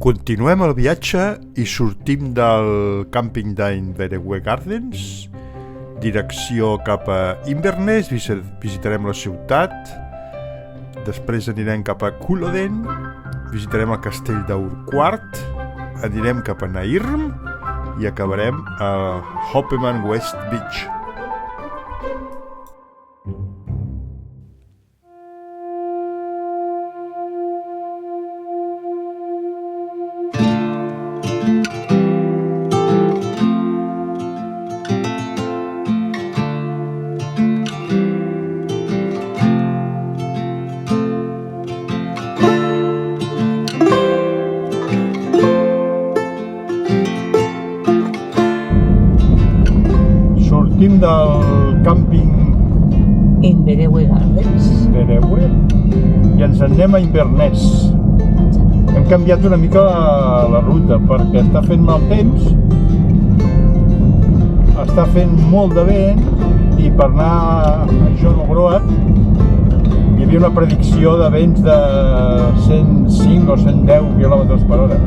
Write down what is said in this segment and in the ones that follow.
Continuem el viatge i sortim del càmping d'Inverewe Gardens, direcció cap a Inverness, visitarem la ciutat, després anirem cap a Culloden, visitarem el castell d'Urquhart, anirem cap a Nairn i acabarem a Hoppeman West Beach. Sortim del càmping Inverewe Gardens i ens anem a Inverness. Hem canviat una mica la ruta perquè està fent mal temps, està fent molt de vent i per anar a John O'Groat hi havia una predicció de vents de 105 o 110 km per hora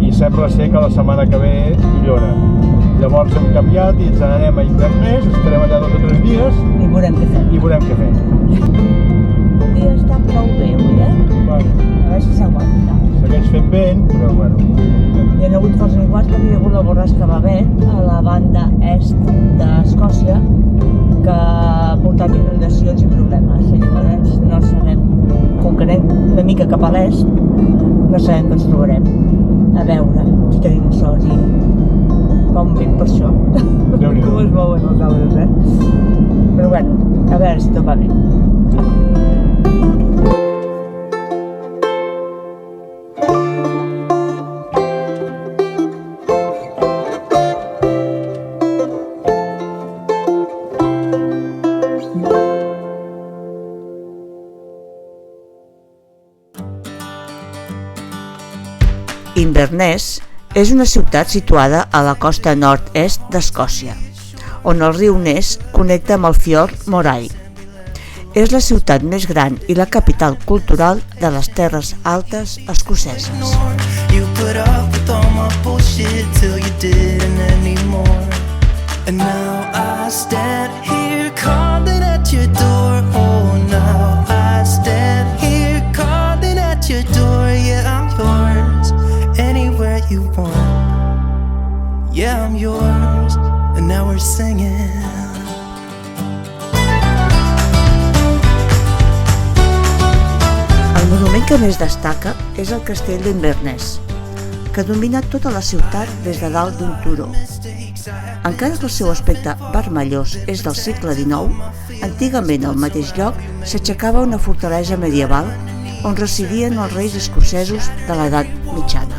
i sembla ser que la setmana que ve millora. Llavors hem canviat i ens n'anem a Inverness, estarem allà 2 o 3 dies i veurem què fem. El dia està prou bé, oi, Bueno, a veure si s'aguanta. segueix fent vent, però bueno. Hi ha hagut força iguals perquè hi ha hagut la borrasca Babet a la banda est d'Escòcia que ha portat inundacions i problemes. I llavors no sabem, com que anem una mica cap a l'est, no sabem que ens trobarem. A veure si tenim sort i fa un vent per això. Com es mouen els arbres, Però bueno, a veure si tot va bé. Inverness és una ciutat situada a la costa nord-est d'Escòcia, on el riu Ness connecta amb el fiord Moray. És la ciutat més gran i la capital cultural de les terres altes escoceses. You want, yeah, I'm yours, and now we're singing. El monument que més destaca és el castell d'Inverness, que domina tota la ciutat des de dalt d'un turó. Encara que el seu aspecte vermellós és del segle XIX, antigament al mateix lloc s'aixecava una fortalesa medieval on residien els reis escocesos de l'edat mitjana.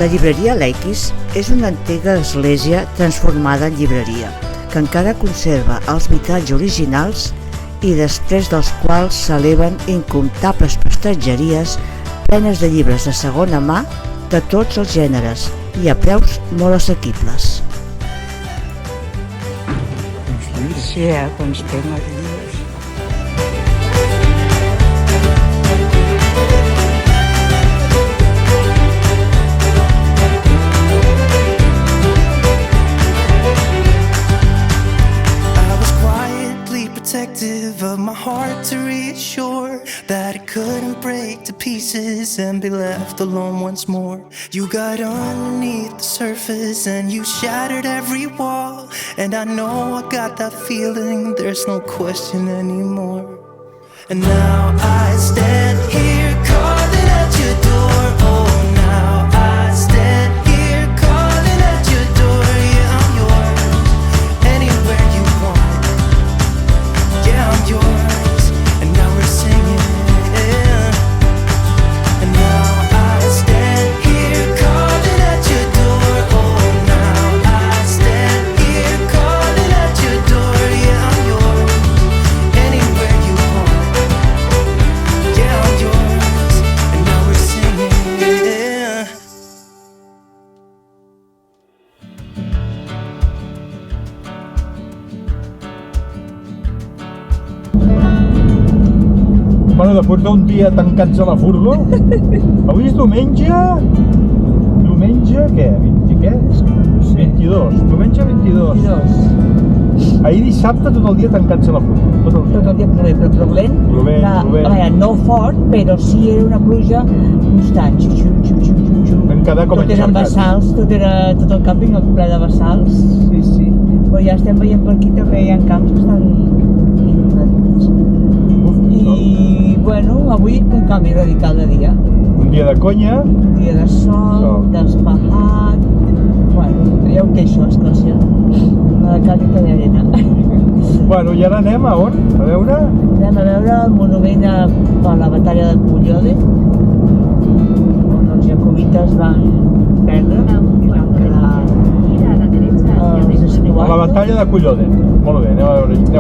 La llibreria Leakes és una antiga església transformada en llibreria, que encara conserva els vitralls originals i després dels quals s'eleven incomptables prestatgeries plenes de llibres de segona mà de tots els gèneres i a preus molt assequibles. Sí, quants temes llibres. Of my heart to reassure that it couldn't break to pieces and be left alone once more. You got underneath the surface and you shattered every wall, and I know I got that feeling, there's no question anymore. And now I stand here calling at your door. Oh, now I stand here calling at your door. Yeah, I'm yours, anywhere you want. Yeah, I'm yours, and now we're singing. Bueno, després d'un dia tancats a la furgo, avui és diumenge... Diumenge, què? 20 què? 22. Diumenge 22. Ahir dissabte tot el dia tancats a la furgo. Tot el dia plovent, però plovent. Plovent. No fort, però sí era una pluja constant. Vam quedar com tot eren bassals, tot el càmping ple de bassals. Sí. Però ja estem veient per aquí també hi ha camps que estan inundats. I, bueno, avui un canvi radical de dia. Un dia de conya. Un dia de sol, despejat... Bueno, ja ho té això, Escòcia. La càlida d'arena. Bueno, i ara anem a on? A veure? Anem a veure el monument per la batalla de Culloden, on els jacobites van perdre i van quedar els Stuart. La batalla de Culloden. Molt bé, aneu a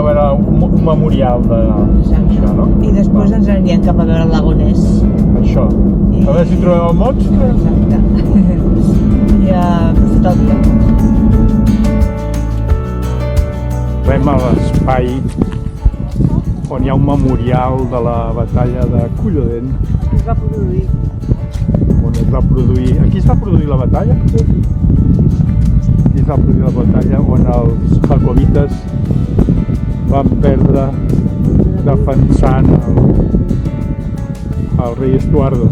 veure un memorial d'això, no? I després ens anirem cap a veure el lago Ness. Això. A veure si trobem el monstre. Exacte. I aprofitar el dia. Trobem a l'espai on hi ha un memorial de la batalla de Culloden. Es va produir. On es va produir... Aquí es va produir la batalla? Sí. Aquí es va produir la batalla on els jacobites van perdre defensant el rei Estuardo.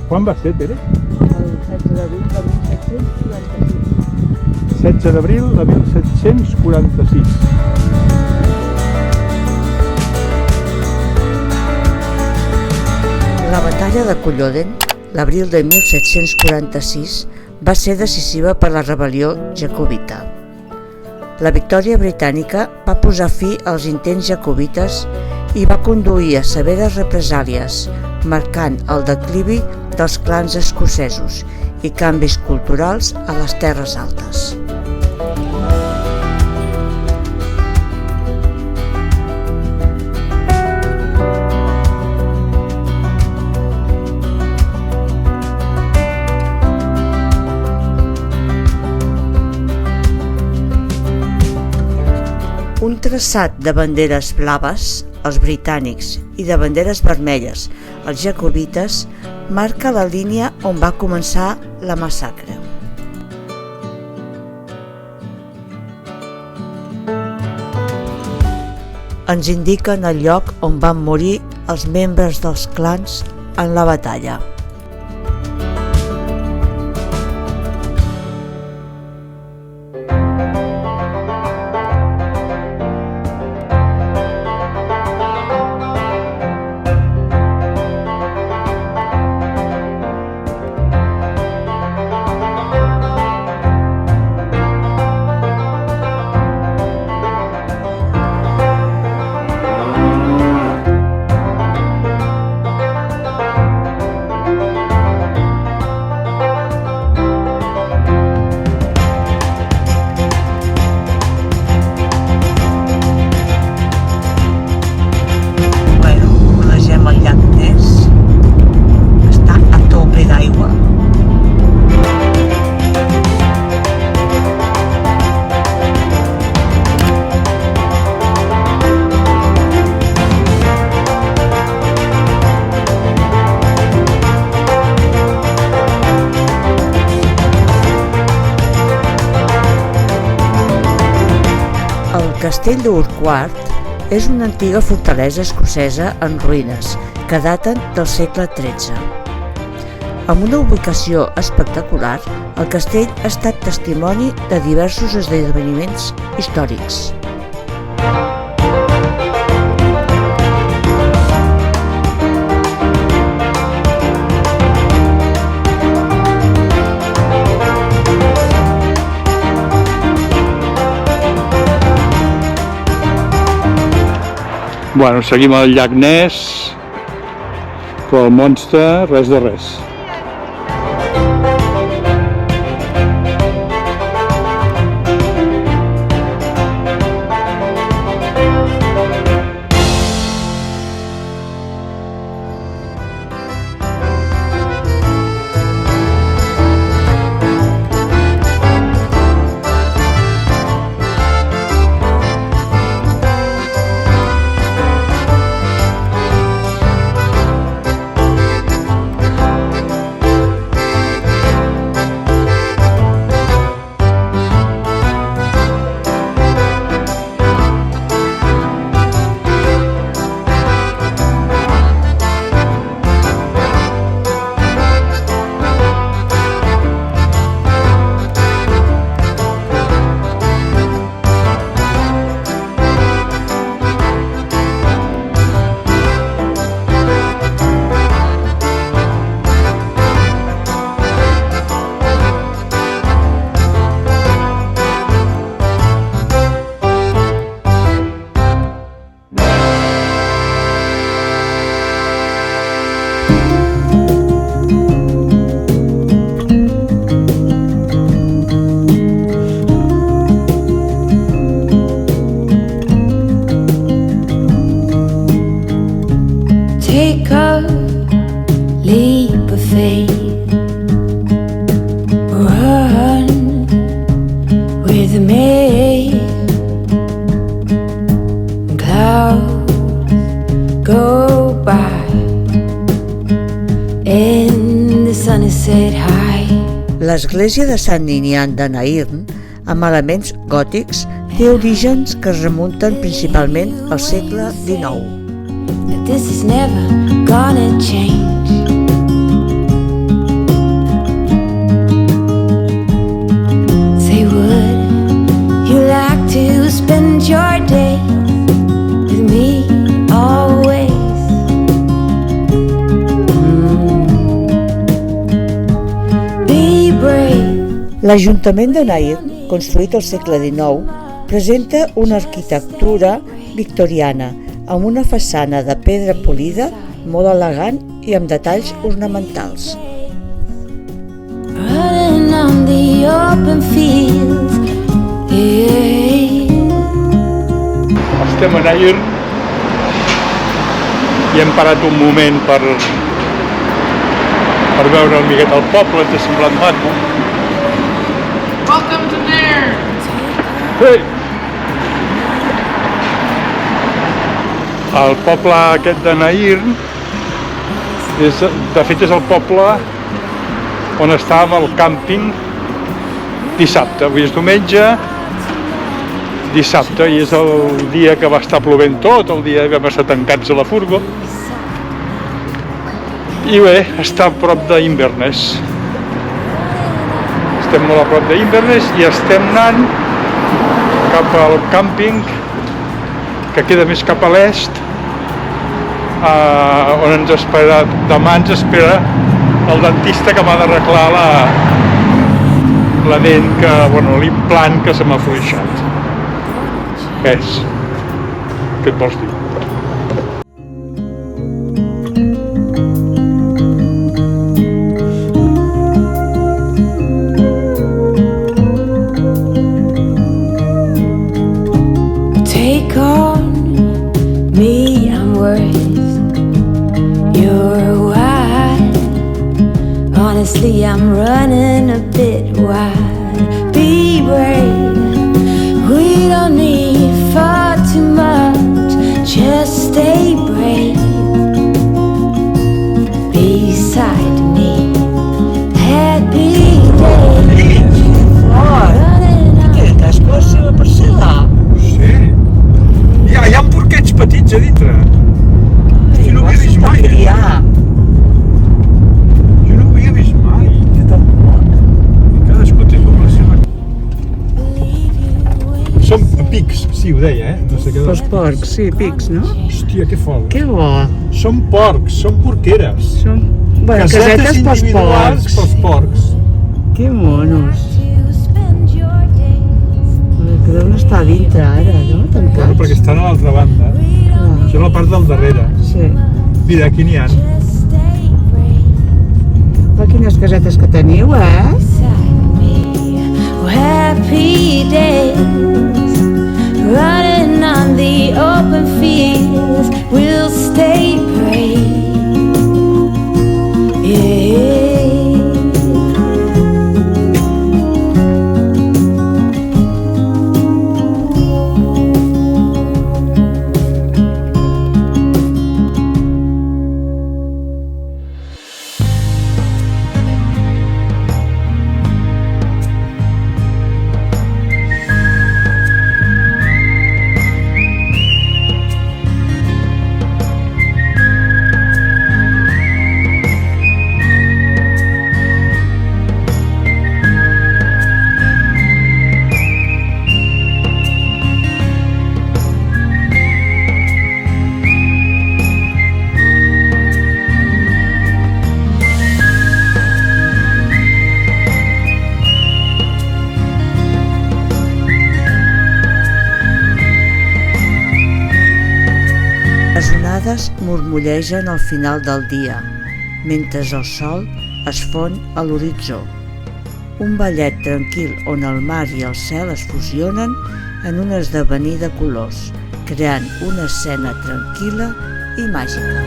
Quan va ser, Tere? El 16 d'abril de 1746. 16 d'abril de 1746. La batalla de Culloden, l'abril de 1746, va ser decisiva per la rebel·lió jacobita. La victòria britànica va posar fi als intents jacobites i va conduir a severes represàlies, marcant el declivi dels clans escocesos i canvis culturals a les Terres Altes. Un traçat de banderes blaves, els britànics, i de banderes vermelles, els jacobites, marca la línia on va començar la massacre. Ens indiquen el lloc on van morir els membres dels clans en la batalla. El castell d'Urquhart és una antiga fortalesa escocesa en ruïnes que daten del segle XIII. Amb una ubicació espectacular, el castell ha estat testimoni de diversos esdeveniments històrics. Bueno, seguim al llac Ness, però el monstre, res de res. L'església de Sant Ninian de Nairn, amb elements gòtics, té orígens que es remunten principalment al segle XIX. This is never gonna change. Say, would you like to spend your day with me always? Be brave. L'Ajuntament de Nairn, construït al segle XIX, presenta una arquitectura victoriana, amb una façana de pedra polida molt elegant i amb detalls ornamentals. Running on the open fields, yeah. Estem a Nairn i hem parat un moment per veure el miguet al poble, t'ha semblat maco. Welcome to Nairn! Hey! El poble aquest de Nairn, de fet és el poble on estàvem al càmping dissabte. Avui és diumenge, dissabte, i és el dia que va estar plovent tot, el dia que vam estar tancats a la furgo. I bé, està a prop d'Inverness. Estem molt a prop d'Inverness i estem anant cap al càmping que queda més cap a l'est, on ens espera, demà ens espera el dentista que m'ha d'arreglar la dent, l'implant que se m'ha fluixat. Què és? Què et vols dir? Take on me, I'm worth your while. Honestly, I'm running a bit wide. Be brave, we don't need far too much. Just stay brave beside me. Happy days. Running on. Aquesta és la seva parcel·la. Sí. Hi ha porquets petits a dintre. Jo no ho havia vist mai. Jo no ho havia vist mai. Cadascú té com la seva... Són pics, sí, ho deia, no sé què... Els porcs, sí, pics, no? Hòstia, que fort. Que bo. Són porcs, són porqueres. Són... Bueno, casetes pels individuals porcs. pels porcs. Que monos. Que deuen estar a dintre ara, no? Tancats. Bueno, perquè estan a l'altra banda. Això és la part del darrere. Sí. Mira, aquí n'hi ha. Però quines casetes que teniu, Happy days, running on the open fields, we'll stay brave, yeah. Les onades murmullegen al final del dia, mentre el sol es fon a l'horitzó. Un ballet tranquil on el mar i el cel es fusionen en un esdevenir de colors, creant una escena tranquil·la i màgica.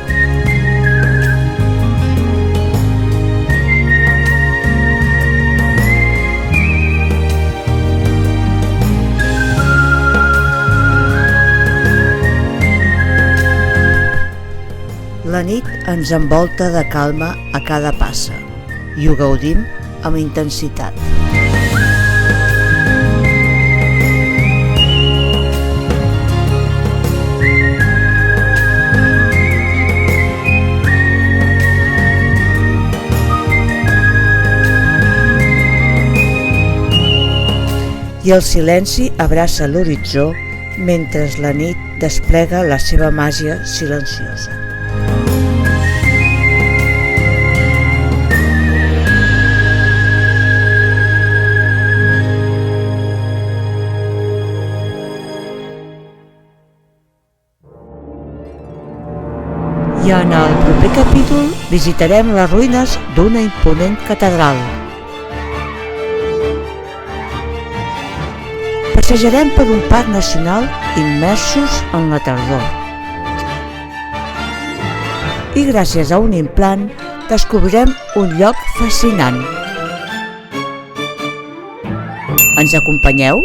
La nit ens envolta de calma a cada passa i ho gaudim amb intensitat. I el silenci abraça l'horitzó mentre la nit desplega la seva màgia silenciosa. I en el proper capítol visitarem les ruïnes d'una imponent catedral. Passejarem per un parc nacional immersos en la tardor. I gràcies a un implant descobrirem un lloc fascinant. Ens acompanyeu?